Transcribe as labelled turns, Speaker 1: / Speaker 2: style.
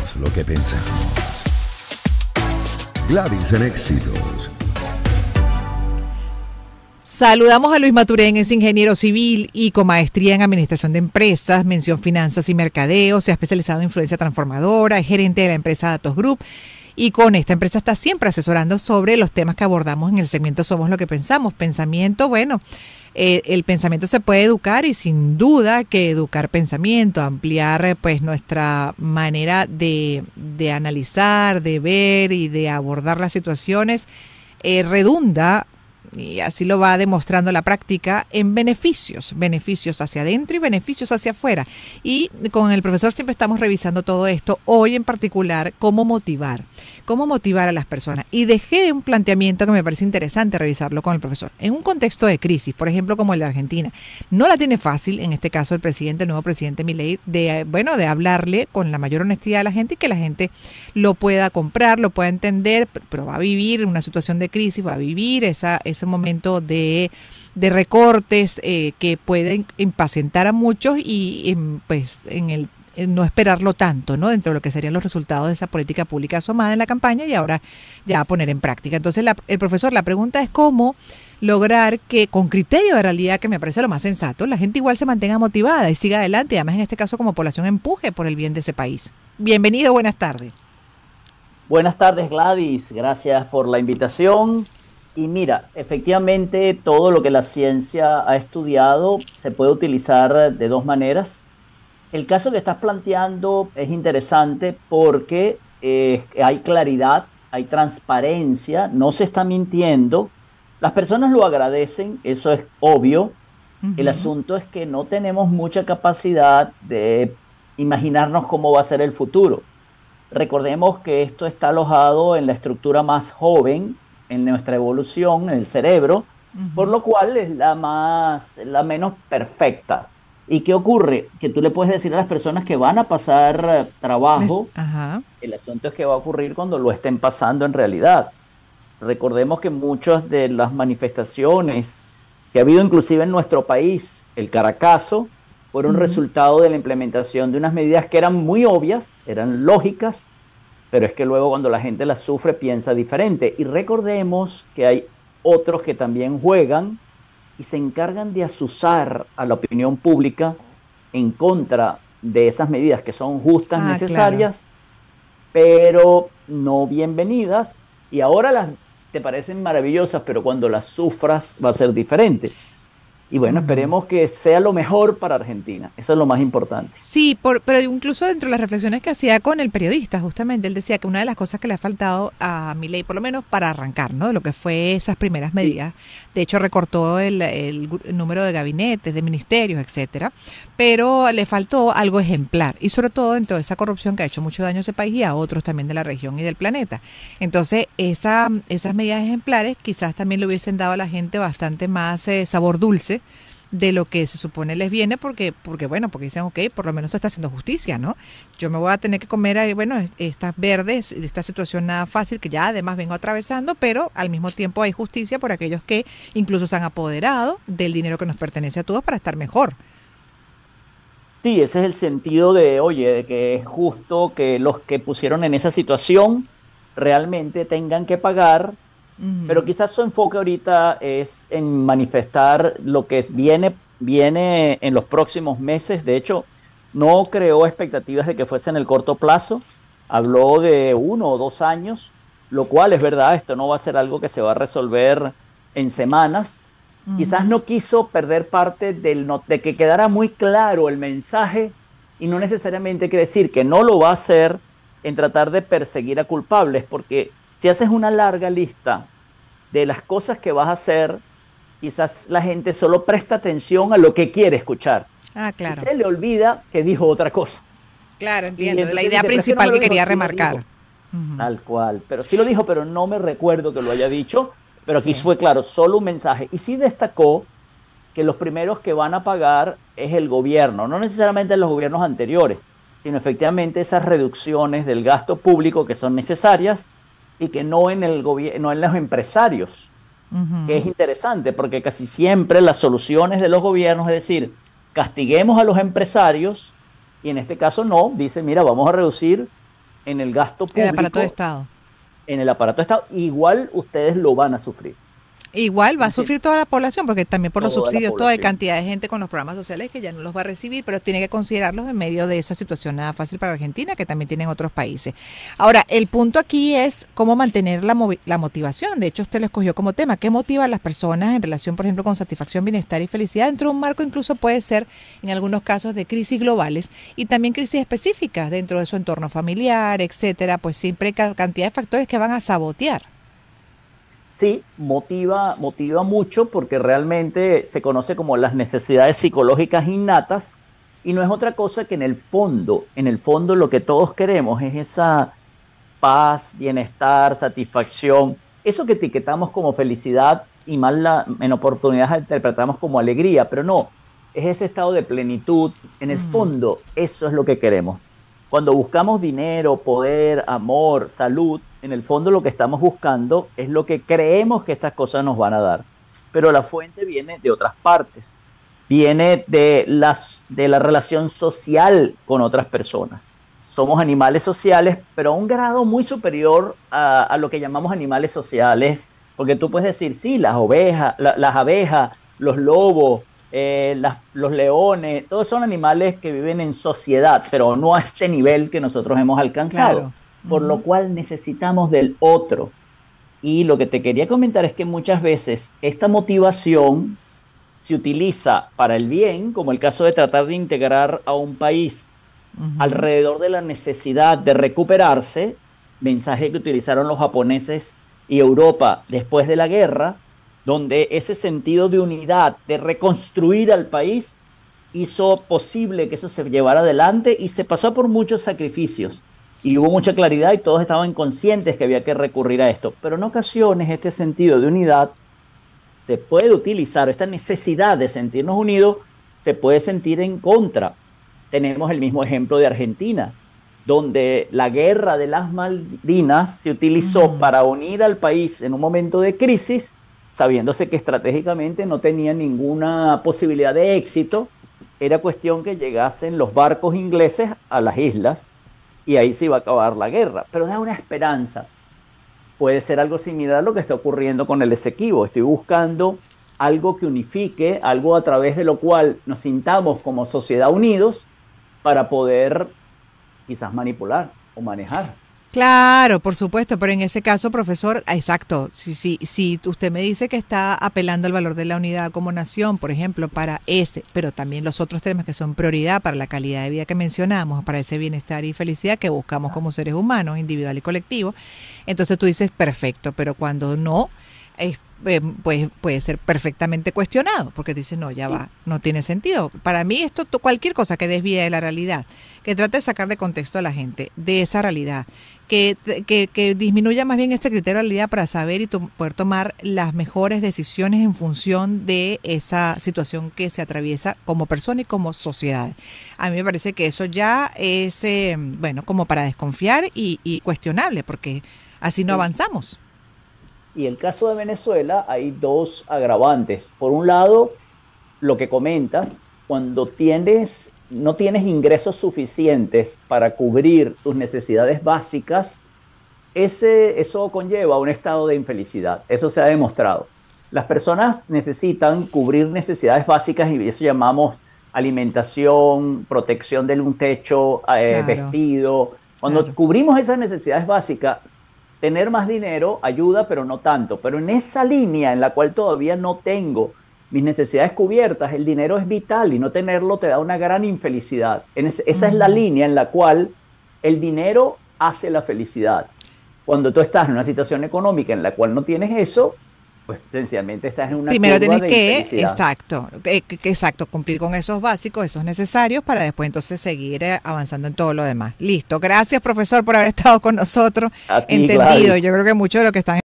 Speaker 1: Somos lo que pensamos. Gladys en Éxitos.
Speaker 2: Saludamos a Luis Maturén, es ingeniero civil y con maestría en administración de empresas, mención finanzas y mercadeo, se ha especializado en influencia transformadora, es gerente de la empresa Datos Group y con esta empresa está siempre asesorando sobre los temas que abordamos en el segmento Somos lo que pensamos. Pensamiento, bueno, el pensamiento se puede educar y sin duda que educar pensamiento, ampliar pues nuestra manera de analizar, de ver y de abordar las situaciones, redunda, y así lo va demostrando la práctica, en beneficios hacia adentro y beneficios hacia afuera. Y con el profesor siempre estamos revisando todo esto. Hoy en particular, cómo motivar a las personas. Y dejé un planteamiento que me parece interesante revisarlo con el profesor. En un contexto de crisis, por ejemplo, como el de Argentina, no la tiene fácil, en este caso el nuevo presidente Milei, de hablarle con la mayor honestidad a la gente y que la gente lo pueda comprar, lo pueda entender, pero va a vivir una situación de crisis, va a vivir ese momento de recortes que pueden impacientar a muchos y pues en no esperarlo tanto, ¿no? Dentro de lo que serían los resultados de esa política pública asomada en la campaña y ahora ya a poner en práctica. Entonces, el profesor, la pregunta es cómo lograr que con criterio de realidad, que me parece lo más sensato, la gente igual se mantenga motivada y siga adelante, y además en este caso como población empuje por el bien de ese país. Bienvenido, buenas tardes.
Speaker 3: Buenas tardes, Gladys, gracias por la invitación. Y mira, efectivamente todo lo que la ciencia ha estudiado se puede utilizar de dos maneras. El caso que estás planteando es interesante porque hay claridad, hay transparencia, no se está mintiendo. Las personas lo agradecen, eso es obvio. El asunto es que no tenemos mucha capacidad de imaginarnos cómo va a ser el futuro. Recordemos que esto está alojado en la estructura más joven en nuestra evolución, en el cerebro, por lo cual es la menos perfecta. ¿Y qué ocurre? Que tú le puedes decir a las personas que van a pasar trabajo, el asunto es que va a ocurrir cuando lo estén pasando en realidad. Recordemos que muchas de las manifestaciones que ha habido inclusive en nuestro país, el Caracazo, fueron resultado de la implementación de unas medidas que eran muy obvias, eran lógicas, pero es que luego cuando la gente las sufre piensa diferente. Y recordemos que hay otros que también juegan y se encargan de azuzar a la opinión pública en contra de esas medidas que son justas, necesarias, pero no bienvenidas. Y ahora te parecen maravillosas, pero cuando las sufras va a ser diferente. Y bueno, esperemos que sea lo mejor para Argentina. Eso es lo más importante.
Speaker 2: Sí, pero incluso dentro de las reflexiones que hacía con el periodista, justamente, él decía que una de las cosas que le ha faltado a Milei, por lo menos para arrancar, ¿no? De lo que fue esas primeras medidas. De hecho, recortó el número de gabinetes, de ministerios, etcétera. Pero le faltó algo ejemplar. Y sobre todo dentro de esa corrupción que ha hecho mucho daño a ese país y a otros también de la región y del planeta. Entonces, esas medidas ejemplares quizás también le hubiesen dado a la gente bastante más sabor dulce de lo que se supone les viene, porque dicen, ok, por lo menos se está haciendo justicia, ¿no? Yo me voy a tener que comer, estas verdes, esta situación nada fácil que ya además vengo atravesando, pero al mismo tiempo hay justicia por aquellos que incluso se han apoderado del dinero que nos pertenece a todos para estar mejor.
Speaker 3: Sí, ese es el sentido de que es justo que los que pusieron en esa situación realmente tengan que pagar. Pero quizás su enfoque ahorita es en manifestar lo que viene en los próximos meses. De hecho, no creó expectativas de que fuese en el corto plazo. Habló de 1 o 2 años, lo cual es verdad, esto no va a ser algo que se va a resolver en semanas. Quizás no quiso perder parte de que quedara muy claro el mensaje, y no necesariamente quiere decir que no lo va a hacer en tratar de perseguir a culpables, porque si haces una larga lista de las cosas que vas a hacer, quizás la gente solo presta atención a lo que quiere escuchar.
Speaker 2: Claro.
Speaker 3: Y se le olvida que dijo otra cosa.
Speaker 2: Claro, entiendo. La idea principal que quería remarcar.
Speaker 3: Tal cual. Pero sí lo dijo, pero no me recuerdo que lo haya dicho. Pero aquí fue claro, solo un mensaje. Y sí destacó que los primeros que van a pagar es el gobierno, no necesariamente los gobiernos anteriores, sino efectivamente esas reducciones del gasto público que son necesarias y que no en los empresarios, que es interesante porque casi siempre las soluciones de los gobiernos es decir, castiguemos a los empresarios, y en este caso no, dice, mira, vamos a reducir en el gasto
Speaker 2: El
Speaker 3: público,
Speaker 2: aparato de Estado.
Speaker 3: en el aparato de Estado, igual ustedes lo van a sufrir.
Speaker 2: Igual va a sufrir toda la población, porque también por los
Speaker 3: Toda la
Speaker 2: subsidios, toda hay
Speaker 3: población.
Speaker 2: cantidad de gente con los programas sociales que ya no los va a recibir, pero tiene que considerarlos en medio de esa situación nada fácil para Argentina, que también tienen otros países. Ahora, el punto aquí es cómo mantener la motivación. De hecho, usted lo escogió como tema. ¿Qué motiva a las personas en relación, por ejemplo, con satisfacción, bienestar y felicidad? Dentro de un marco incluso puede ser, en algunos casos, de crisis globales y también crisis específicas dentro de su entorno familiar, etcétera. Pues siempre hay cantidad de factores que van a sabotear.
Speaker 3: Sí, motiva mucho porque realmente se conoce como las necesidades psicológicas innatas y no es otra cosa que en el fondo lo que todos queremos es esa paz, bienestar, satisfacción, eso que etiquetamos como felicidad y en oportunidades interpretamos como alegría, pero no, es ese estado de plenitud, en el fondo eso es lo que queremos. Cuando buscamos dinero, poder, amor, salud, en el fondo lo que estamos buscando es lo que creemos que estas cosas nos van a dar. Pero la fuente viene de otras partes. Viene de la relación social con otras personas. Somos animales sociales, pero a un grado muy superior a lo que llamamos animales sociales, porque tú puedes decir, sí, las ovejas, las abejas, los lobos, los leones, todos son animales que viven en sociedad, pero no a este nivel que nosotros hemos alcanzado,
Speaker 2: Claro.
Speaker 3: por lo cual necesitamos del otro. Y lo que te quería comentar es que muchas veces esta motivación se utiliza para el bien, como el caso de tratar de integrar a un país
Speaker 2: Ujú.
Speaker 3: alrededor de la necesidad de recuperarse, mensaje que utilizaron los japoneses y Europa después de la guerra, donde ese sentido de unidad, de reconstruir al país, hizo posible que eso se llevara adelante y se pasó por muchos sacrificios. Y hubo mucha claridad y todos estaban conscientes que había que recurrir a esto. Pero en ocasiones este sentido de unidad se puede utilizar, esta necesidad de sentirnos unidos se puede sentir en contra. Tenemos el mismo ejemplo de Argentina, donde la guerra de las Malvinas se utilizó
Speaker 2: Ujú.
Speaker 3: para unir al país en un momento de crisis, sabiéndose que estratégicamente no tenía ninguna posibilidad de éxito. Era cuestión que llegasen los barcos ingleses a las islas y ahí se iba a acabar la guerra. Pero da una esperanza. Puede ser algo similar a lo que está ocurriendo con el Esequibo. Estoy buscando algo que unifique, algo a través de lo cual nos sintamos como sociedad unidos para poder quizás manipular o manejar.
Speaker 2: Claro, por supuesto, pero en ese caso, profesor, exacto, si usted me dice que está apelando al valor de la unidad como nación, por ejemplo, para ese, pero también los otros temas que son prioridad para la calidad de vida que mencionamos, para ese bienestar y felicidad que buscamos como seres humanos, individual y colectivo, entonces tú dices perfecto, pero cuando no, pues puede ser perfectamente cuestionado, porque dice, no, ya
Speaker 3: Y,
Speaker 2: va, no tiene sentido. Para mí esto, cualquier cosa que desvíe de la realidad, que trate de sacar de contexto a la gente de esa realidad, que disminuya más bien este criterio de realidad para saber y poder tomar las mejores decisiones en función de esa situación que se atraviesa como persona y como sociedad. A mí me parece que eso ya es, bueno, como para desconfiar y cuestionable, porque así no
Speaker 3: y,
Speaker 2: avanzamos.
Speaker 3: y el caso de Venezuela hay dos agravantes. Por un lado, lo que comentas, cuando no tienes ingresos suficientes para cubrir tus necesidades básicas, eso conlleva un estado de infelicidad. Eso se ha demostrado. Las personas necesitan cubrir necesidades básicas y eso llamamos alimentación, protección de un techo,
Speaker 2: Claro,
Speaker 3: vestido. Cuando
Speaker 2: claro.
Speaker 3: cubrimos esas necesidades básicas, tener más dinero ayuda, pero no tanto. Pero en esa línea en la cual todavía no tengo mis necesidades cubiertas, el dinero es vital y no tenerlo te da una gran infelicidad. Esa es la
Speaker 2: Ujú.
Speaker 3: línea en la cual el dinero hace la felicidad. Cuando tú estás en una situación económica en la cual no tienes eso, pues sencillamente estás en una
Speaker 2: Primero
Speaker 3: curva
Speaker 2: tienes
Speaker 3: de
Speaker 2: que,
Speaker 3: infelicidad.
Speaker 2: exacto, exacto, cumplir con esos básicos, esos necesarios, para después entonces seguir avanzando en todo lo demás. Listo. Gracias, profesor, por haber estado con nosotros.
Speaker 3: A ti,
Speaker 2: Entendido.
Speaker 3: Gladys.
Speaker 2: Yo creo que mucho de lo que están